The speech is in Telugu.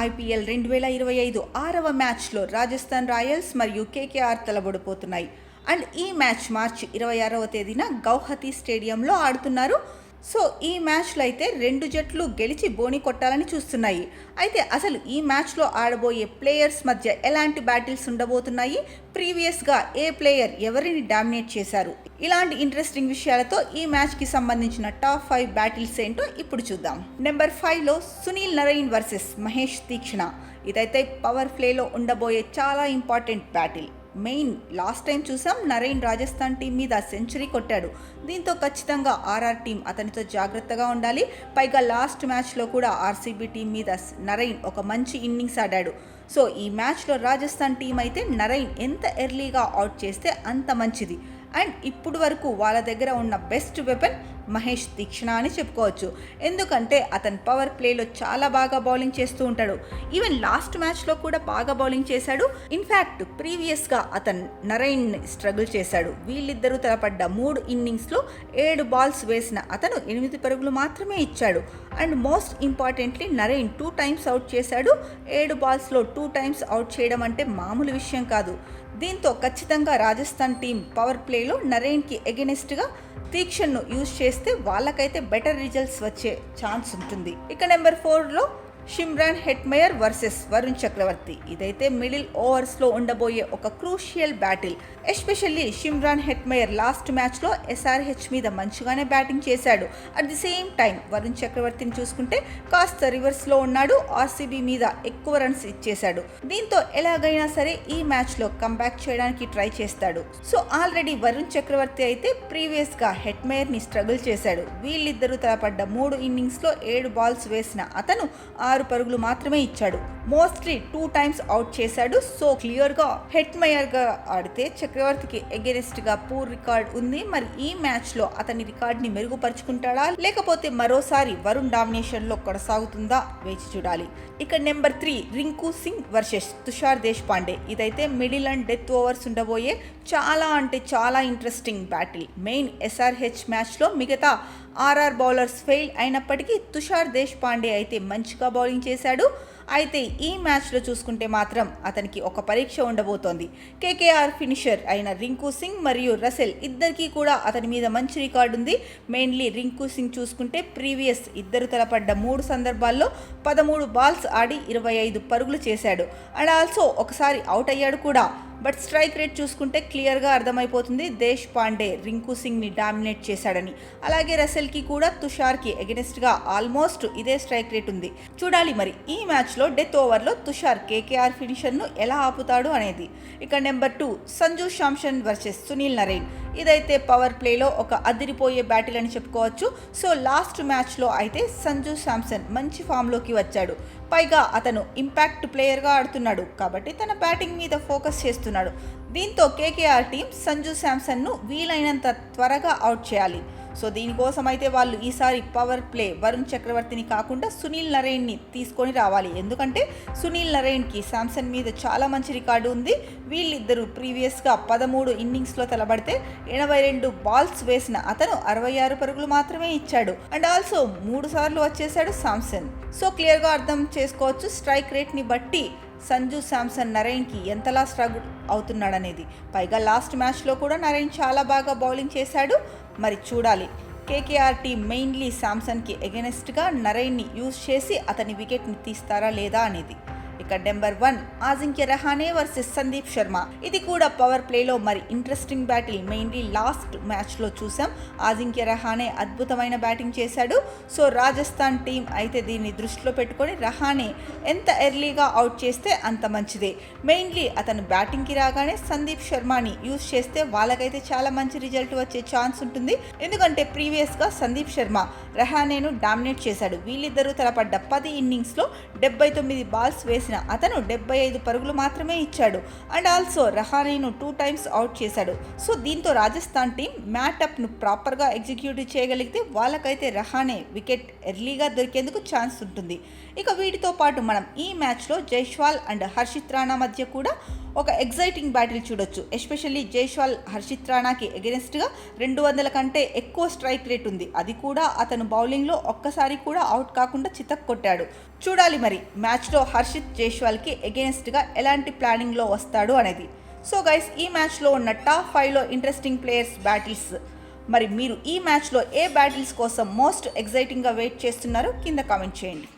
IPL 2025 6వ మ్యాచ్లో రాజస్థాన్ రాయల్స్ మరియు కేకేఆర్ తలబడిపోతున్నాయి. అండ్ ఈ మ్యాచ్ మార్చి 26వ తేదీన గౌహతి స్టేడియంలో ఆడుతున్నారు. సో ఈ మ్యాచ్లో అయితే రెండు జట్లు గెలిచి బోని కొట్టాలని చూస్తున్నాయి. అయితే అసలు ఈ మ్యాచ్లో ఆడబోయే ప్లేయర్స్ మధ్య ఎలాంటి బ్యాటిల్స్ ఉండబోతున్నాయి, ప్రీవియస్గా ఏ ప్లేయర్ ఎవరిని డామినేట్ చేశారు, ఇలాంటి ఇంట్రెస్టింగ్ విషయాలతో ఈ మ్యాచ్కి సంబంధించిన టాప్ 5 బ్యాటిల్స్ ఏంటో ఇప్పుడు చూద్దాం. నెంబర్ 5లో సునీల్ నరైన్ వర్సెస్ మహేష్ తీక్షణ. ఇదైతే పవర్ ప్లేలో ఉండబోయే చాలా important battle. Main last time చూసాం నరైన్ రాజస్థాన్ టీం మీద సెంచరీ కొట్టాడు. దీంతో ఖచ్చితంగా ఆర్ఆర్ టీం అతనితో జాగ్రత్తగా ఉండాలి. పైగా లాస్ట్ మ్యాచ్లో కూడా ఆర్సీబీ టీం మీద నరైన్ ఒక మంచి ఇన్నింగ్స్ ఆడాడు. సో ఈ మ్యాచ్లో రాజస్థాన్ టీం అయితే నరైన్ ఎంత ఎర్లీగా అవుట్ చేస్తే అంత మంచిది. అండ్ ఇప్పుడు వరకు వాళ్ళ దగ్గర ఉన్న బెస్ట్ వెపన్ మహేష్ తీక్షణ అని చెప్పుకోవచ్చు. ఎందుకంటే అతను పవర్ ప్లేలో చాలా బాగా బౌలింగ్ చేస్తూ ఉంటాడు. ఈవెన్ లాస్ట్ మ్యాచ్లో కూడా బాగా బౌలింగ్ చేశాడు. ఇన్ఫ్యాక్ట్ ప్రీవియస్గా అతను నరైన్ స్ట్రగుల్ చేశాడు. వీళ్ళిద్దరూ తలపడ్డ 3 ఇన్నింగ్స్లో 7 బాల్స్ వేసిన అతను 8 పరుగులు మాత్రమే ఇచ్చాడు. And most importantly Narine 2 times out చేశాడు. 7 బాల్స్లో 2 టైమ్స్ అవుట్ చేయడం అంటే మామూలు విషయం కాదు. దీంతో ఖచ్చితంగా రాజస్థాన్ టీం పవర్ ప్లేలో నరైన్కి ఎగెనిస్ట్గా తీక్షణ్ను యూజ్ చేస్తే వాళ్ళకైతే బెటర్ రిజల్ట్స్ వచ్చే ఛాన్స్ ఉంటుంది. ఇక నెంబర్ 4లో Shimron Hetmyer versus Varun Chakravarthy. ఇదైతే మిడిల్ ఓవర్స్లో ఉండబోయే ఒక crucial battle. Especially Shimron Hetmyer last మ్యాచ్లో SRH మీద మంచిగానే బ్యాటింగ్ చేశాడు. At the same time Varun చక్రవర్తిని చూసుకుంటే కాస్త రివర్స్లో ఉన్నాడు. ఆర్సీబీ మీద ఎక్కువ రన్స్ ఇచ్చేశాడు. దీంతో ఎలాగైనా సరే ఈ మ్యాచ్లో కంబ్యాక్ చేయడానికి ట్రై చేస్తాడు. సో ఆల్రెడీ వరుణ్ చక్రవర్తి అయితే ప్రీవియస్గా హెట్మయర్ని స్ట్రగుల్ చేశాడు. వీళ్ళిద్దరూ తలపడ్డ 3 ఇన్నింగ్స్లో 7 బాల్స్ వేసిన అతను 6 పరుగులు మాత్రమే ఇచ్చాడు. మోస్ట్లీ 2 టైమ్స్ అవుట్ చేశాడు. సో క్లియర్గా హెట్మయర్గా ఆడితే చక్రవర్తికి ఎగెనిస్ట్గా పూర్ రికార్డ్ ఉంది. మరి ఈ మ్యాచ్లో అతని రికార్డ్ని మెరుగుపరుచుకుంటాడా, లేకపోతే మరోసారి వరుణ్ డామినేషన్లో కొనసాగుతుందా వేచి చూడాలి. ఇక నెంబర్ 3 రింకు సింగ్ వర్సెస్ తుషార్ దేశ్పాండే. ఇదైతే మిడిల్ అండ్ డెత్ ఓవర్స్ ఉండబోయే చాలా అంటే చాలా ఇంట్రెస్టింగ్ బ్యాటిల్. మెయిన్ SRH మ్యాచ్లో మిగతా ఆర్ఆర్ బౌలర్స్ ఫెయిల్ అయినప్పటికీ తుషార్ దేశ్పాండే అయితే మంచిగా బౌలింగ్ చేశాడు. అయితే ఈ మ్యాచ్లో చూసుకుంటే మాత్రం అతనికి ఒక పరీక్ష ఉండబోతోంది. కేకేఆర్ ఫినిషర్ అయిన రింకు సింగ్ మరియు రసెల్ ఇద్దరికీ కూడా అతని మీద మంచి రికార్డు ఉంది. మెయిన్లీ రింకు సింగ్ చూసుకుంటే ప్రీవియస్ ఇద్దరు తలపడ్డ 3 సందర్భాల్లో 13 బాల్స్ ఆడి 25 పరుగులు చేశాడు. అండ్ ఆల్సో ఒకసారి అవుట్ అయ్యాడు కూడా. బట్ స్ట్రైక్ రేట్ చూసుకుంటే క్లియర్గా అర్థమైపోతుంది దేశ్ పాండే రింకు సింగ్ని డామినేట్ చేశాడని. అలాగే రసెల్కి కూడా తుషార్కి ఎగెనిస్ట్గా ఆల్మోస్ట్ ఇదే స్ట్రైక్ రేట్ ఉంది. చూడాలి మరి ఈ మ్యాచ్లో డెత్ ఓవర్లో తుషార్ కేకేఆర్ ఫినిషర్ను ఎలా ఆపుతాడు అనేది. ఇక number 2 Sanju Samson versus Sunil Narine. ఇదైతే పవర్ ప్లేలో ఒక అదిరిపోయే బ్యాటిల్ అని చెప్పుకోవచ్చు. సో లాస్ట్ మ్యాచ్లో అయితే సంజు శాంసన్ మంచి ఫామ్లోకి వచ్చాడు. పైగా అతను ఇంపాక్ట్ ప్లేయర్గా ఆడుతున్నాడు కాబట్టి తన బ్యాటింగ్ మీద ఫోకస్ చేస్తున్నాడు. దీంతో కేకేఆర్ టీం సంజు శాంసన్ను వీలైనంత త్వరగా అవుట్ చేయాలి. సో దీనికోసం అయితే వాళ్ళు ఈసారి పవర్ ప్లే వరుణ్ చక్రవర్తిని కాకుండా సునీల్ నరైన్ని తీసుకొని రావాలి. ఎందుకంటే సునీల్ నరైన్కి శాంసన్ మీద చాలా మంచి రికార్డు ఉంది. వీళ్ళిద్దరూ ప్రీవియస్గా 13 ఇన్నింగ్స్లో తలబడితే 82 బాల్స్ వేసిన అతను 66 పరుగులు మాత్రమే ఇచ్చాడు. అండ్ ఆల్సో 3 సార్లు వచ్చేసాడు శాంసన్. సో క్లియర్గా అర్థం చేసుకోవచ్చు స్ట్రైక్ రేట్ని బట్టి సంజు శాంసన్ నరైన్కి ఎంతలా స్ట్రగుల్ అవుతున్నాడనేది. పైగా లాస్ట్ మ్యాచ్లో కూడా నరైన్ చాలా బాగా బౌలింగ్ చేశాడు. మరి చూడాలి కేకేఆర్ టీం మెయిన్లీ శాంసన్కి ఎగెనిస్ట్గా నరైన్ని యూజ్ చేసి అతని వికెట్ని తీస్తారా లేదా అనేది. ఇక నెంబర్ 1 అజింక్య రహానే వర్సెస్ సందీప్ శర్మ. ఇది కూడా పవర్ ప్లేలో మరి ఇంట్రెస్టింగ్ బ్యాటిల్. మెయిన్లీ లాస్ట్ మ్యాచ్లో చూసాం అజింక్య రహానే అద్భుతమైన బ్యాటింగ్ చేశాడు. సో రాజస్థాన్ టీం అయితే దీన్ని దృష్టిలో పెట్టుకొని రహానే ఎంత ఎర్లీగా అవుట్ చేస్తే అంత మంచిదే. మెయిన్లీ అతను బ్యాటింగ్కి రాగానే సందీప్ శర్మని యూజ్ చేస్తే వాళ్ళకైతే చాలా మంచి రిజల్ట్ వచ్చే ఛాన్స్ ఉంటుంది. ఎందుకంటే ప్రీవియస్గా సందీప్ శర్మ రహానేను డామినేట్ చేశాడు. వీళ్ళిద్దరూ తలపడ్డ 10 ఇన్నింగ్స్లో 79 బాల్స్ వేసిన అతను 75 పరుగులు మాత్రమే ఇచ్చాడు. అండ్ ఆల్సో రహానేను 2 టైమ్స్ అవుట్ చేశాడు. సో దీంతో రాజస్థాన్ టీం మ్యాటప్ను ప్రాపర్గా ఎగ్జిక్యూట్ చేయగలిగితే వాళ్ళకైతే రహానే వికెట్ ఎర్లీగా దొరికేందుకు ఛాన్స్ ఉంటుంది. ఇక వీటితో పాటు మనం ఈ మ్యాచ్లో జైస్వాల్ అండ్ హర్షిత్ రాణా మధ్య కూడా ఒక ఎగ్జైటింగ్ బ్యాటిల్ చూడొచ్చు. ఎస్పెషల్లీ జైస్వాల్ హర్షిత్ రాణాకి ఎగెనిస్ట్గా 200 కంటే ఎక్కువ స్ట్రైక్ రేట్ ఉంది. అది కూడా అతను బౌలింగ్లో ఒక్కసారి కూడా అవుట్ కాకుండా చితక్ కొట్టాడు. చూడాలి మరి మ్యాచ్లో హర్షిత్ జైస్వాల్కి ఎగెనిస్ట్గా ఎలాంటి ప్లానింగ్లో వస్తాడు అనేది. సో గైస్, ఈ మ్యాచ్లో ఉన్న టాప్ 5లో ఇంట్రెస్టింగ్ ప్లేయర్స్ బ్యాటిల్స్. మరి మీరు ఈ మ్యాచ్లో ఏ బ్యాటిల్స్ కోసం మోస్ట్ ఎగ్జైటింగ్గా వెయిట్ చేస్తున్నారో కింద కామెంట్ చేయండి.